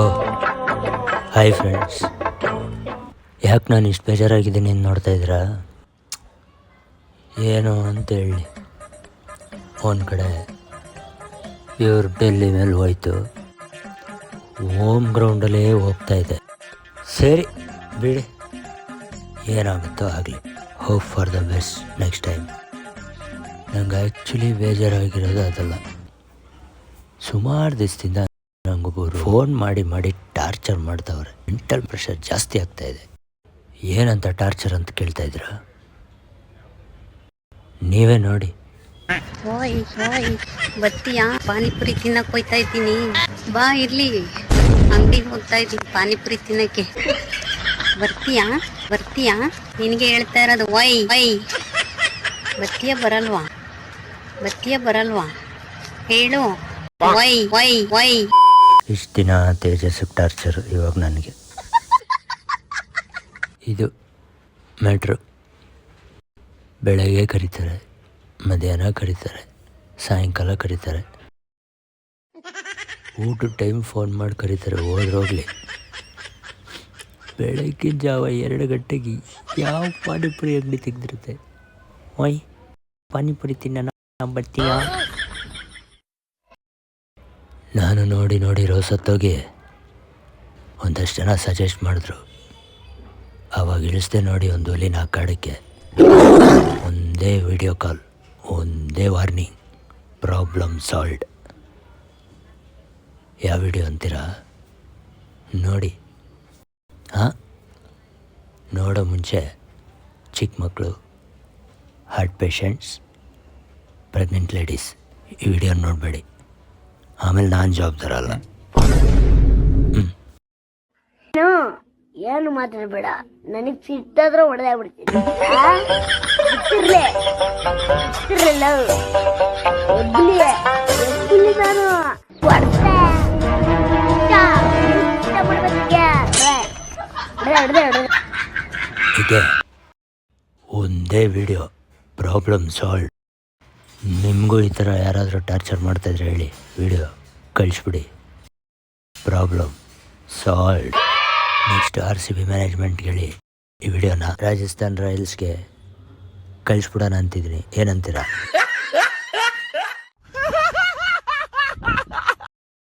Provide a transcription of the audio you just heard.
ಓ hi friends, ಯಾಕೆ ನಾನು ಇಷ್ಟು ಬೇಜಾರಾಗಿದ್ದೀನಿ ಅಂತ ನೋಡ್ತಾ ಇದ್ದೀರಾ? ಏನು ಅಂತ ಹೇಳಿ, ಒಂದು ಕಡೆ ಇವ್ರು ಡೆಲ್ಲಿ ಮೇಲೆ ಹೋಯ್ತು, ಹೋಮ್ ಗ್ರೌಂಡಲ್ಲೇ ಹೋಗ್ತಾ ಇದೆ. ಸರಿ ಬಿಡಿ, ಏನಾಗುತ್ತೋ ಆಗಲಿ, hope for the best next time. ನಂಗೆ ಆ್ಯಕ್ಚುಲಿ ಬೇಜಾರಾಗಿರೋದು ಅದಲ್ಲ. ಸುಮಾರು ದಿವಸದಿಂದ ನಂಗೊಬ್ಬರು ಫೋನ್ ಮಾಡಿ ಟಾರ್ಚರ್ ಮಾಡ್ತಾವ್ರೆ. ಮೆಂಟಲ್ ಪ್ರೆಷರ್ ಜಾಸ್ತಿ ಆಗ್ತಾ ಇದೆ. ಏನಂತ ಟಾರ್ಚರ್ ಅಂತ ಕೇಳ್ತಾ ಇದ್ದೀರಾ? ನೀವೇ ನೋಡಿ. ಓಯ್ ಬರ್ತೀಯಾ? ಪಾನಿಪುರಿ ತಿನ್ನಕ್ ಹೋಯ್ತಾ ಇದ್ದೀನಿ, ಬಾ ಇರ್ಲಿ. ಅಂಗಡಿಗೆ ಹೋಗ್ತಾ ಇದ್ದೀನಿ ಪಾನಿಪುರಿ ತಿನ್ನಕ್ಕೆ. ಬರ್ತೀಯಾ ನಿನಗೆ ಹೇಳ್ತಾ ಇರೋದು. ವೈ ಬರ್ತೀಯ ಬರಲ್ವಾ ಹೇಳು. ವೈ ಇಷ್ಟು ದಿನ ತೇಜಸ್ಸಿಗೆ ಟಾರ್ಚರ್, ಇವಾಗ ನನಗೆ. ಇದು ಮ್ಯಾಟ್ರು. ಬೆಳಗ್ಗೆ ಕರೀತಾರೆ, ಮಧ್ಯಾಹ್ನ ಕರೀತಾರೆ, ಸಾಯಂಕಾಲ ಕರೀತಾರೆ, ಊಟದ ಟೈಮ್ ಫೋನ್ ಮಾಡಿ ಕರೀತಾರೆ. ಹೋಗ್ಲಿ, ಬೆಳಗ್ಗಿನ ಜಾವ 2 ಗಂಟೆಗೆ ಯಾವ ಪಾನಿಪುರಿ ಅಂಗಡಿ ತೆಗೆದಿರುತ್ತೆ? ಓಯ್ ಪಾನಿಪುರಿ ತಿನ್ನೋಣ ಬರ್ತೀಯಾ? ನಾನು ನೋಡಿ ರೋಸತ್ತೋಗಿ ಒಂದಷ್ಟು ಜನ ಸಜೆಸ್ಟ್ ಮಾಡಿದ್ರು. ಆವಾಗ ಇಳಿಸ್ದೆ ನೋಡಿ ಒಂದು ಹುಲಿನ ಕಾಡಕ್ಕೆ. ಒಂದೇ ವಿಡಿಯೋ ಕಾಲ್, ಒಂದೇ ವಾರ್ನಿಂಗ್, ಪ್ರಾಬ್ಲಮ್ ಸಾಲ್ವ್ಡ್. ಯಾವ ವಿಡಿಯೋ ಅಂತೀರಾ? ನೋಡಿ. ನೋಡೋ ಮುಂಚೆ ಚಿಕ್ಕ ಮಕ್ಕಳು, ಹಾರ್ಟ್ ಪೇಷಂಟ್ಸ್, ಪ್ರೆಗ್ನೆಂಟ್ ಲೇಡೀಸ್ ಈ ವಿಡಿಯೋ ನೋಡಬೇಡಿ. ಆಮೇಲೆ ನಾನು ಜವಾಬ್ದಾರ ಅಲ್ಲ. ಏನು ಮಾತಾಡ್ಬೇಡ, ನನಗ್ ಸಿಟ್ಟಾದ್ರೆ ಹೊಡೆದಾಗ್ಬಿಡ್ತೀನಿ. ನಾನು ಇದೆ ಒಂದೇ ವಿಡಿಯೋ, ಪ್ರಾಬ್ಲಮ್ ಸಾಲ್ವ್. ನಿಮಗೂ ಈ ಥರ ಯಾರಾದರೂ ಟಾರ್ಚರ್ ಮಾಡ್ತಾಯಿದ್ರೆ ಹೇಳಿ, ವಿಡಿಯೋ ಕಳಿಸ್ಬಿಡಿ. Problem solve. ನೆಕ್ಸ್ಟ್ RCB ಮ್ಯಾನೇಜ್ಮೆಂಟ್ಗೆ ಹೇಳಿ ಈ ವಿಡಿಯೋನ ರಾಜಸ್ಥಾನ್ ರಾಯಲ್ಸ್ಗೆ ಕಳಿಸ್ಬಿಡೋಣ ಅಂತಿದ್ದೀನಿ. ಏನಂತೀರಾ?